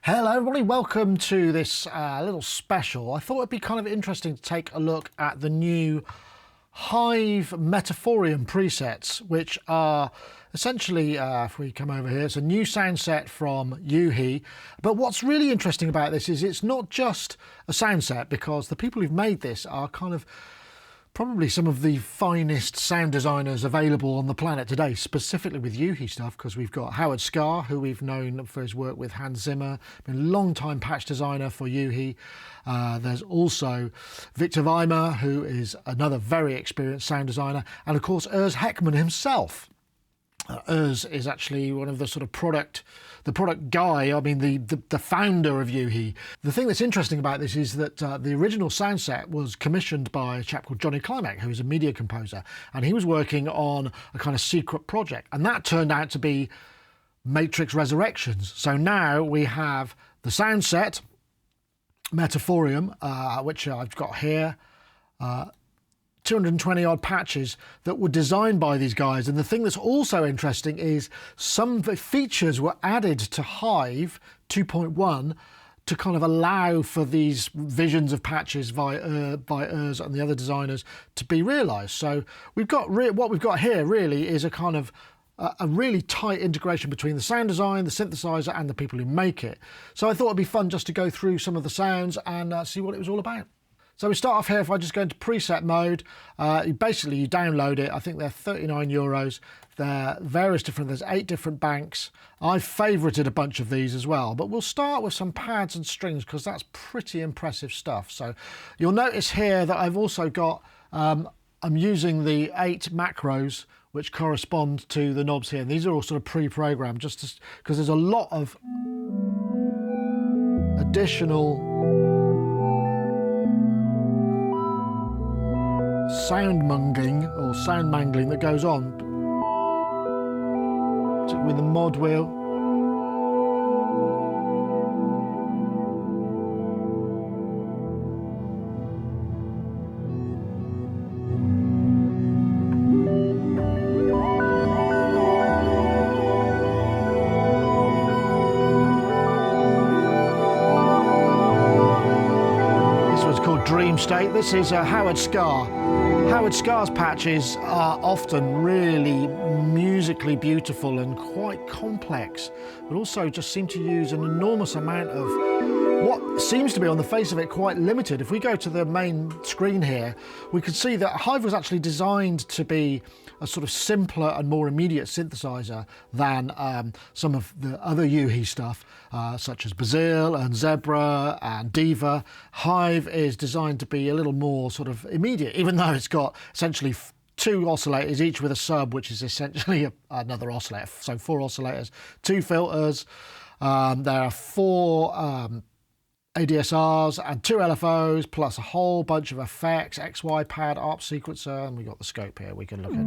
Hello everybody, welcome to this little special. I thought it'd be kind of interesting to take a look at the new Hive Metaphorium presets, which are essentially, if we come over here, it's a new sound set from Hive. But what's really interesting about this is it's not just a sound set, because the people who've made this are kind of probably some of the finest sound designers available on the planet today, specifically with Hive stuff, because we've got Howard Scarr, who we've known for his work with Hans Zimmer, been a long-time patch designer for Hive. There's also Victor Vimer, who is another very experienced sound designer, and of course Urs Heckman himself. Urs is actually one of the sort of product guy, I mean the founder of Hive. The thing that's interesting about this is that the original sound set was commissioned by a chap called Johnny Klimek, who is a media composer, and he was working on a kind of secret project, and that turned out to be Matrix Resurrections. So now we have the sound set, Metaphorium, which I've got here, 220 odd patches that were designed by these guys. And the thing that's also interesting is some features were added to Hive 2.1 to kind of allow for these visions of patches by Urs and the other designers to be realized. So we've got what we've got here really is a kind of a really tight integration between the sound design, the synthesizer, and the people who make it. So I thought it'd be fun just to go through some of the sounds and see what it was all about. So we start off here, if I just go into preset mode, basically you download it. I think they're €39. They're various different, there's 8 different banks. I've favorited a bunch of these as well, but we'll start with some pads and strings because that's pretty impressive stuff. So you'll notice here that I've also got, I'm using the 8 macros which correspond to the knobs here. And these are all sort of pre-programmed just because there's a lot of additional sound mangling that goes on with the mod wheel. This one's called Dream State. This is Howard Scarr. Howard Scarr's patches are often really musically beautiful and quite complex, but also just seem to use an enormous amount of what seems to be on the face of it quite limited. If we go to the main screen here, we can see that Hive was actually designed to be a sort of simpler and more immediate synthesizer than some of the other Hive stuff, such as Bazille and Zebra and Diva. Hive is designed to be a little more sort of immediate, even though it's got essentially 2 oscillators, each with a sub, which is essentially another oscillator. So 4 oscillators, 2 filters. There are 4 ADSRs and 2 LFOs, plus a whole bunch of effects, XY pad, ARP sequencer, and we've got the scope here we can look at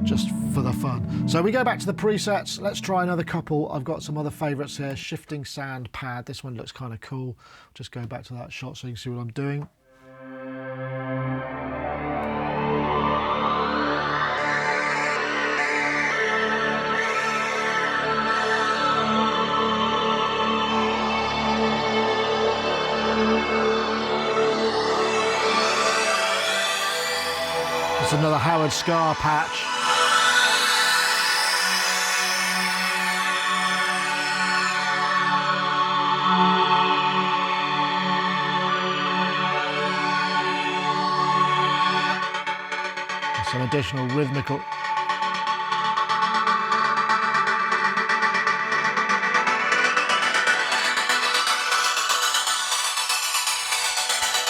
just for the fun. So we go back to the presets. Let's try another couple. I've got some other favorites here. Shifting Sand pad. This one looks kind of cool. Just go back to that shot so you can see what I'm doing. It's another Howard Scarr patch. Some additional rhythmical.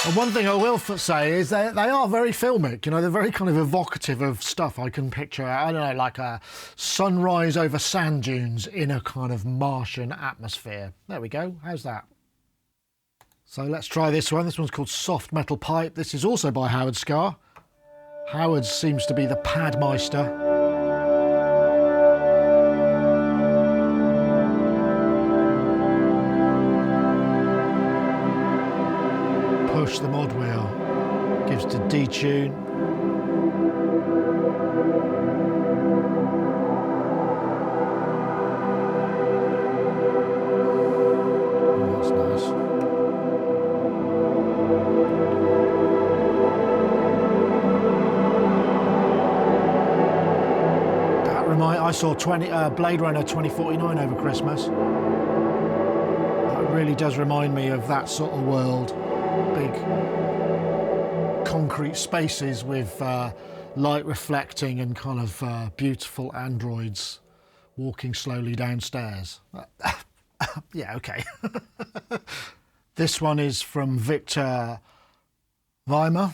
And one thing I will say is they are very filmic, you know, they're very kind of evocative of stuff I can picture, I don't know, like a sunrise over sand dunes in a kind of Martian atmosphere. There we go, how's that? So let's try this one. This one's called Soft Metal Pipe. This is also by Howard Scarr. Howard seems to be the padmeister. Push the mod wheel, gives to detune. saw Blade Runner 2049 over Christmas. That really does remind me of that sort of world. Big concrete spaces with light reflecting and kind of beautiful androids walking slowly downstairs. Yeah, okay. This one is from Victor Vimer.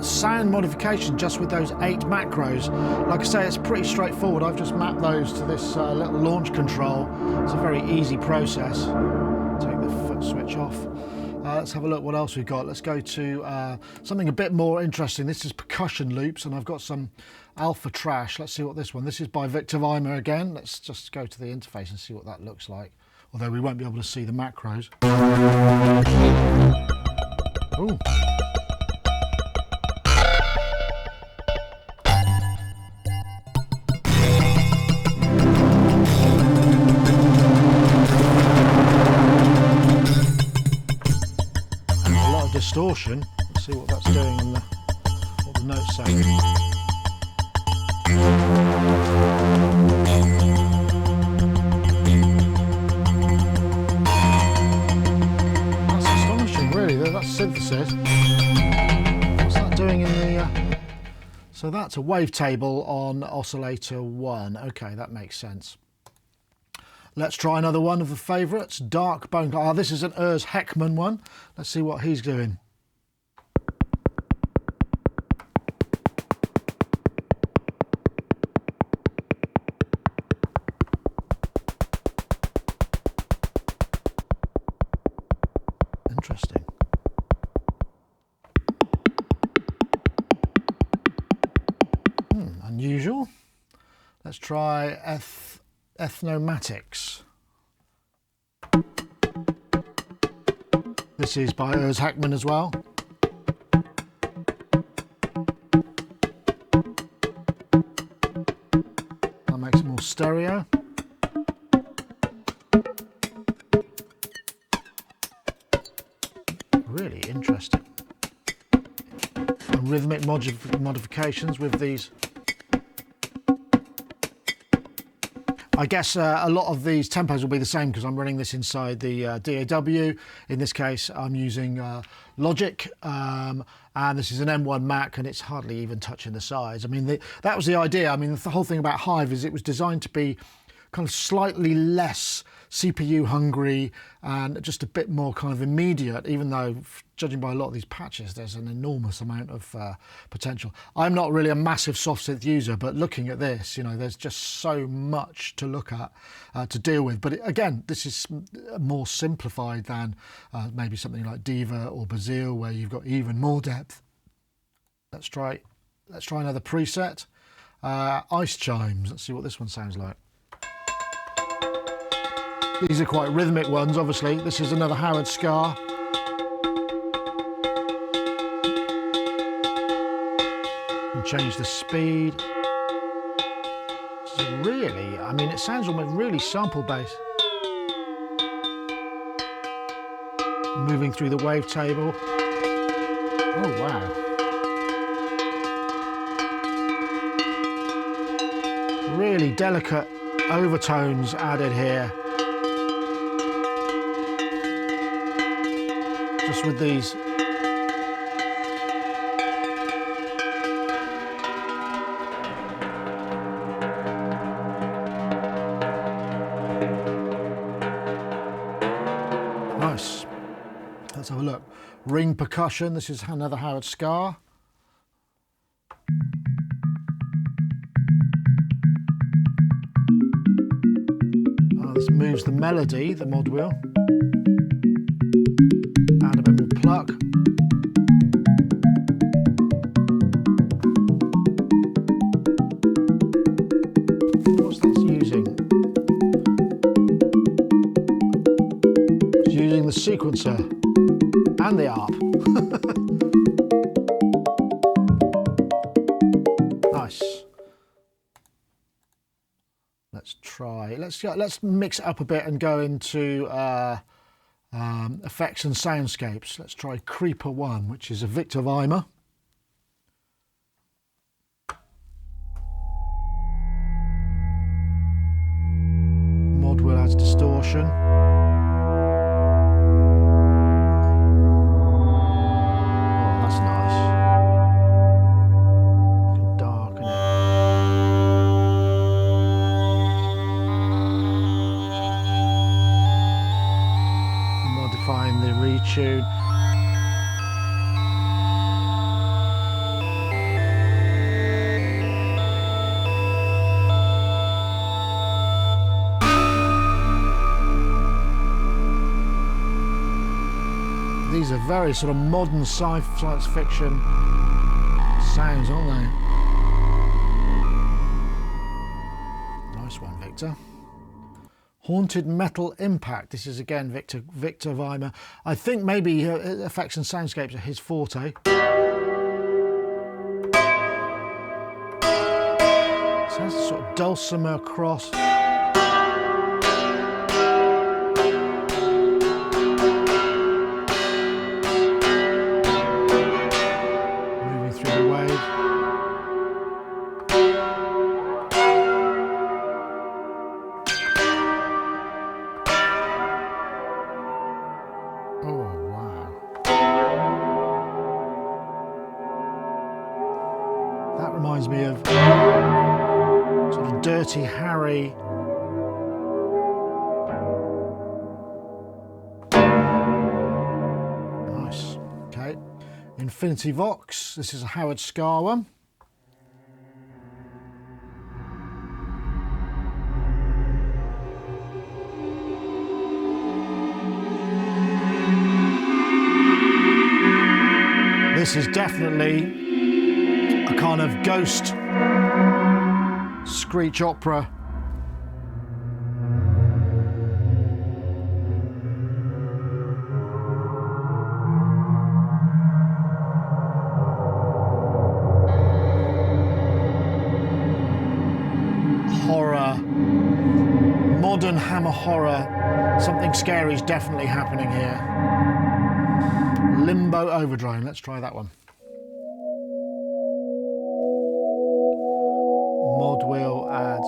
Sound modification just with those 8 macros. Like I say, it's pretty straightforward. I've just mapped those to this little launch control. It's a very easy process. Take the foot switch off. Let's have a look what else we've got. Let's go to something a bit more interesting. This is Percussion Loops, and I've got some alpha trash. Let's see what this one. This is by Victor Vimer again. Let's just go to the interface and see what that looks like. Although we won't be able to see the macros. Ooh. Distortion. Let's see what that's doing and what the notes say. That's astonishing, really. That's synthesis. What's that doing in the... So that's a wavetable on oscillator 1. Okay, that makes sense. Let's try another one of the favourites, Dark Bone. Oh, this is an Urs Heckman one. Let's see what he's doing. Interesting. Unusual. Let's try Ethnomatics. This is by Urs Heckman as well. That makes it more stereo. Really interesting. And rhythmic modifications with these. I guess a lot of these tempos will be the same because I'm running this inside the DAW. In this case, I'm using Logic, and this is an M1 Mac, and it's hardly even touching the sides. I mean, that was the idea. I mean, the whole thing about Hive is it was designed to be kind of slightly less CPU hungry and just a bit more kind of immediate, even though, judging by a lot of these patches, there's an enormous amount of potential. I'm not really a massive soft synth user, but looking at this, you know, there's just so much to look at, to deal with. But again, this is more simplified than maybe something like Diva or Bazille, where you've got even more depth. Let's try another preset. Ice Chimes. Let's see what this one sounds like. These are quite rhythmic ones, obviously. This is another Howard Scar. And change the speed. This is really, I mean, it sounds almost really sample-based. Moving through the wavetable. Oh, wow. Really delicate overtones added here. Just with these. Nice. Let's have a look. Ring percussion. This is another Howard Scar. This moves the melody, the mod wheel. Add a bit more pluck. What's that using? It's using the sequencer and the ARP. Nice. Let's try. Let's mix it up a bit and go into effects and soundscapes. Let's try Creeper 1, which is a Victor Vimer. Mod wheel adds distortion. Oh, that's nice. You can darken it. Modifying the retune. These are very sort of modern science fiction sounds, aren't they? Nice one, Victor. Haunted Metal Impact. This is again Victor Vimer. I think maybe effects and soundscapes are his forte. So that's a sort of dulcimer cross. Moving through the wave. Reminds me of sort of Dirty Harry. Nice. Okay. Infinity Vox. This is a Howard Scar one. This is definitely a kind of ghost screech opera. Horror, modern hammer horror. Something scary is definitely happening here. Limbo Overdrive. Let's try that one. Mod wheel adds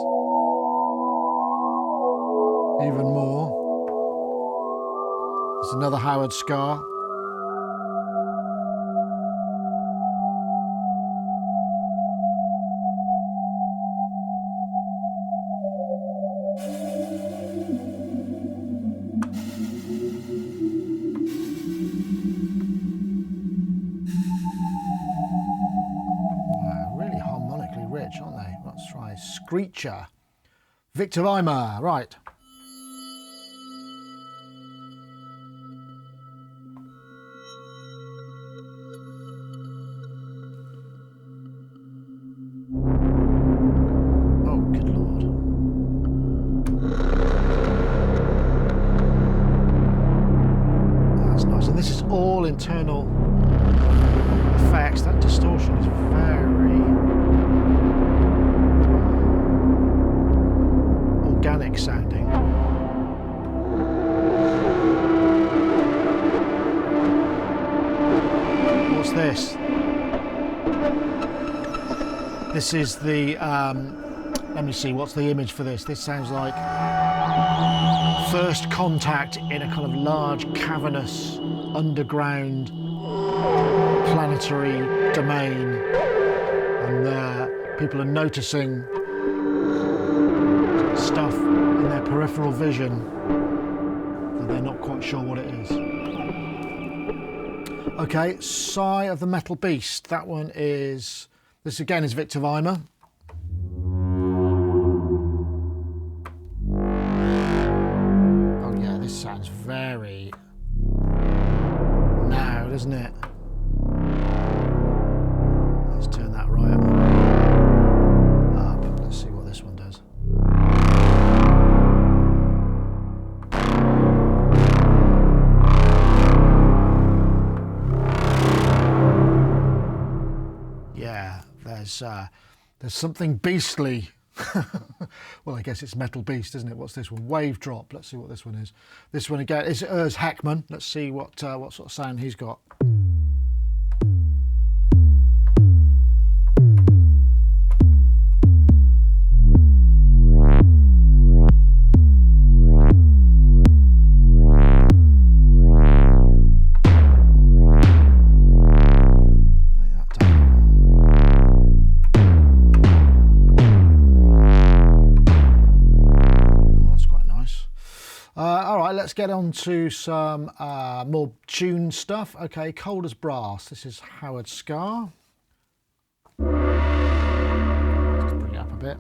even more. There's another Howard Scar. Aren't they? Let's try Screecher. Victor Vimer, right. Oh, good Lord. That's nice. And this is all internal effects. That distortion is very organic sounding. What's this? This is the, let me see, what's the image for this? This sounds like first contact in a kind of large, cavernous, underground, planetary domain. And people are noticing stuff in their peripheral vision that they're not quite sure what it is. Okay, Sigh of the Metal Beast. That one is, this again is Victor Vimer. there's something beastly. Well, I guess it's Metal Beast, isn't it? What's this one? Wave Drop. Let's see what this one is. This one again is Urs Hackman. Let's see what sort of sound he's got. Let's get on to some more tune stuff. Okay, Cold as Brass. This is Howard Scar. Let's bring it up a bit.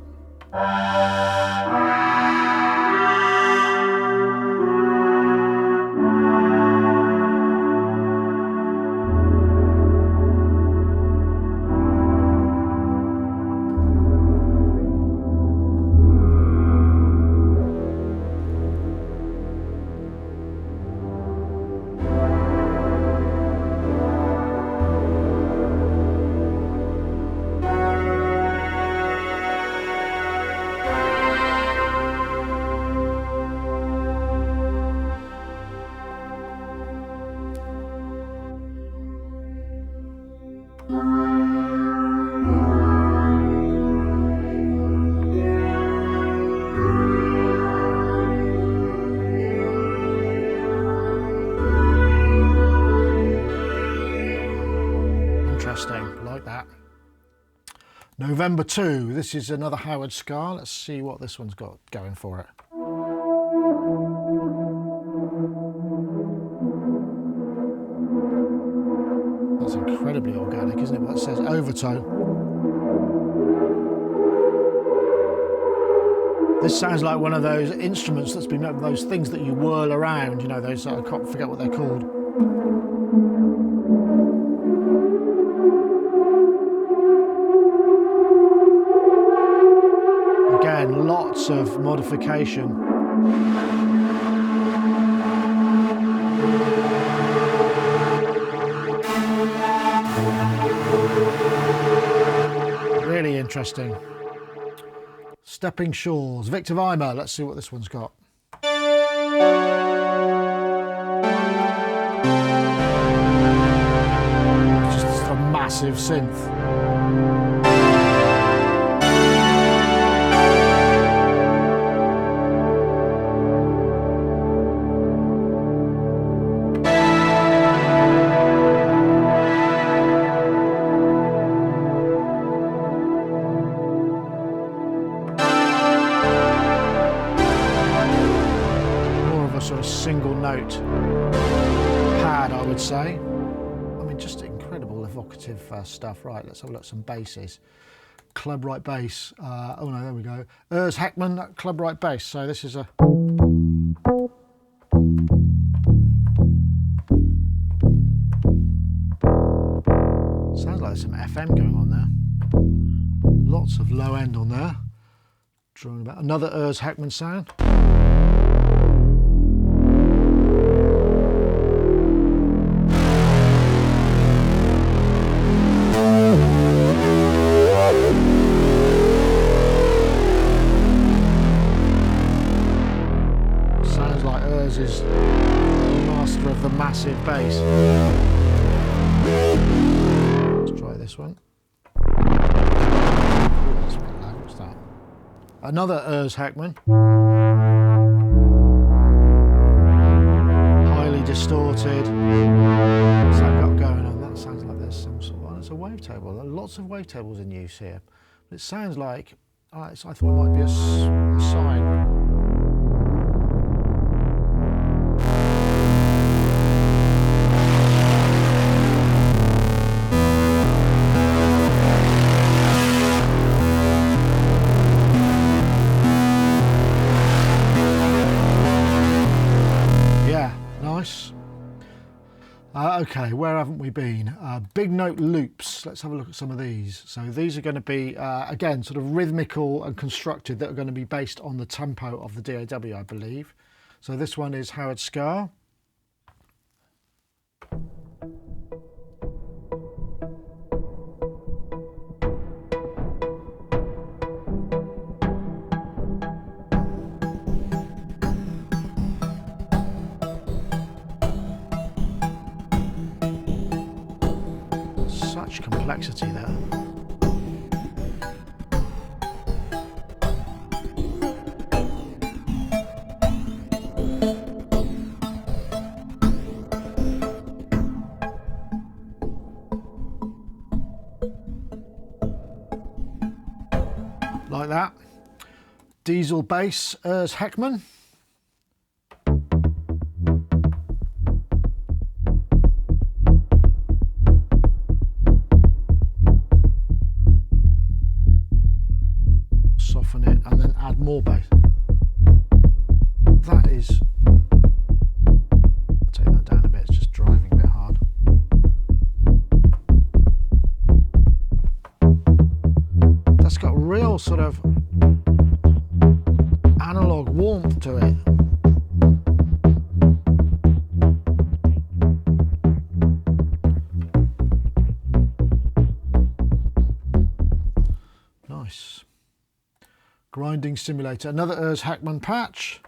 Like that. November 2, this is another Howard Scar. Let's see what this one's got going for it. That's incredibly organic, isn't it? What it says, overtone. This sounds like one of those instruments that's been made, those things that you whirl around, you know, those, I can't forget what they're called. Again, lots of modification. Really interesting. Stepping Shores, Victor Vimer. Let's see what this one's got. Just a massive synth. Sort of single note pad, I would say. I mean, just incredible evocative stuff. Right, let's have a look at some basses. Club right bass. Oh no, there we go. Urs Hackman, club right bass. So this is a. Sounds like there's some FM going on there. Lots of low end on there. Drawing about another Urs Hackman sound. Is master of the massive bass. Let's try this one. Oh, that's a bit loud. What's that? Another Urs Hackman. Highly distorted. What's that got going on? That sounds like there's some sort of. It's a wavetable. There are lots of wavetables in use here. But it sounds like. I thought it might be a sign. Okay, where haven't we been? Big Note Loops. Let's have a look at some of these. So these are going to be, again, sort of rhythmical and constructed, that are going to be based on the tempo of the DAW, I believe. So this one is Howard Scar. complexity there. Like that. Diesel bass as Heckman. Soften it and then add more bass. That is, I'll take that down a bit, it's just driving a bit hard. That's got real sort of analog warmth to it. Nice. Grinding simulator, another Urs Heckman patch.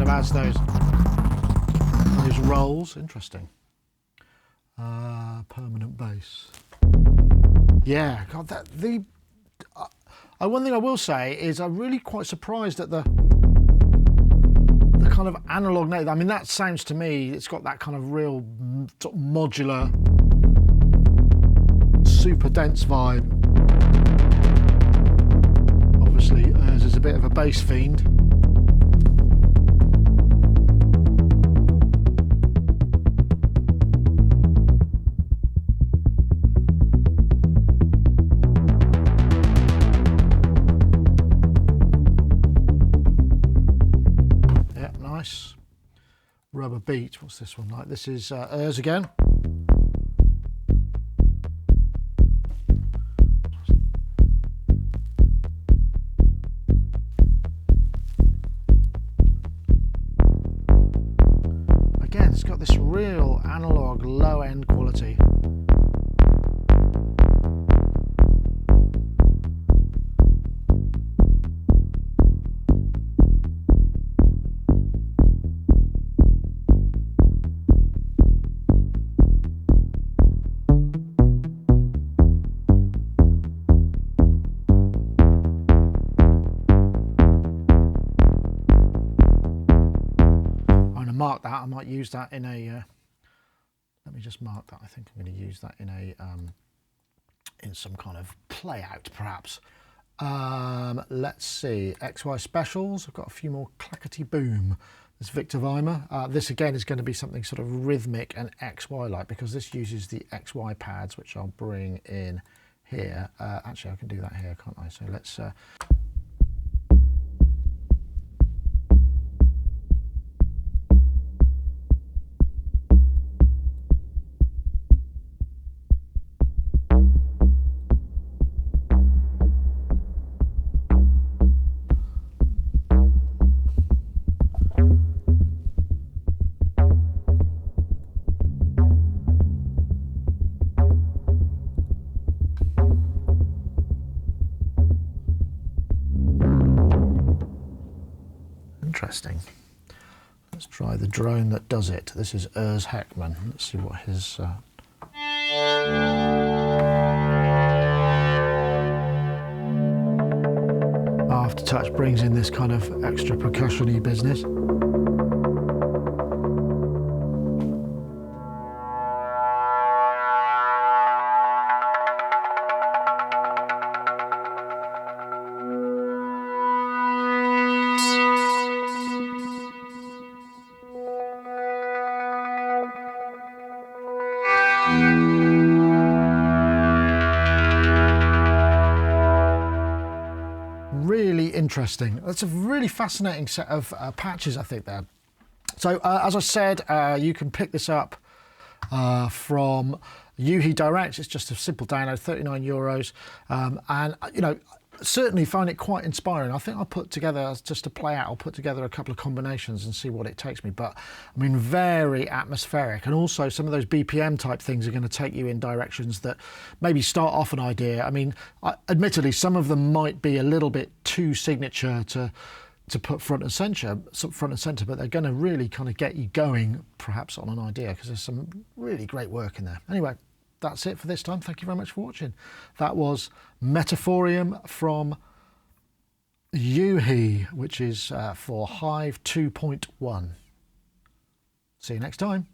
Adds those rolls. Interesting. Permanent bass. Yeah, God, that the one thing I will say is I'm really quite surprised at the kind of analog note. I mean, that sounds to me, it's got that kind of real sort of modular, super dense vibe. Obviously, Urs is a bit of a bass fiend. Nice. Rubber beat. What's this one like? This is Urs again. Again, it's got this real analog low end quality. Mark that. I might use that in a let me just mark that. I think I'm going to use that in a in some kind of play out perhaps. Let's see, XY specials. I've got a few more clackety boom. This Victor Vimer. This again is going to be something sort of rhythmic and XY like, because this uses the XY pads, which I'll bring in here. Actually I can do that here, can't I? So let's interesting. Let's try the drone that does it. This is Urs Heckman. Let's see what his... Aftertouch brings in this kind of extra percussion-y business. Really interesting. That's a really fascinating set of patches, I think, there. So as I said, you can pick this up from Yuhi Direct. It's just a simple download, €39. And you know, certainly find it quite inspiring. I think I'll put together, just to play out, I'll put together a couple of combinations and see what it takes me. But I mean, very atmospheric, and also some of those BPM type things are going to take you in directions that maybe start off an idea. I mean, admittedly, some of them might be a little bit too signature to put front and center, but they're going to really kind of get you going, perhaps on an idea, because there's some really great work in there. Anyway, that's it for this time. Thank you very much for watching. That was Metaphorium from Hive, which is for Hive 2.1. See you next time.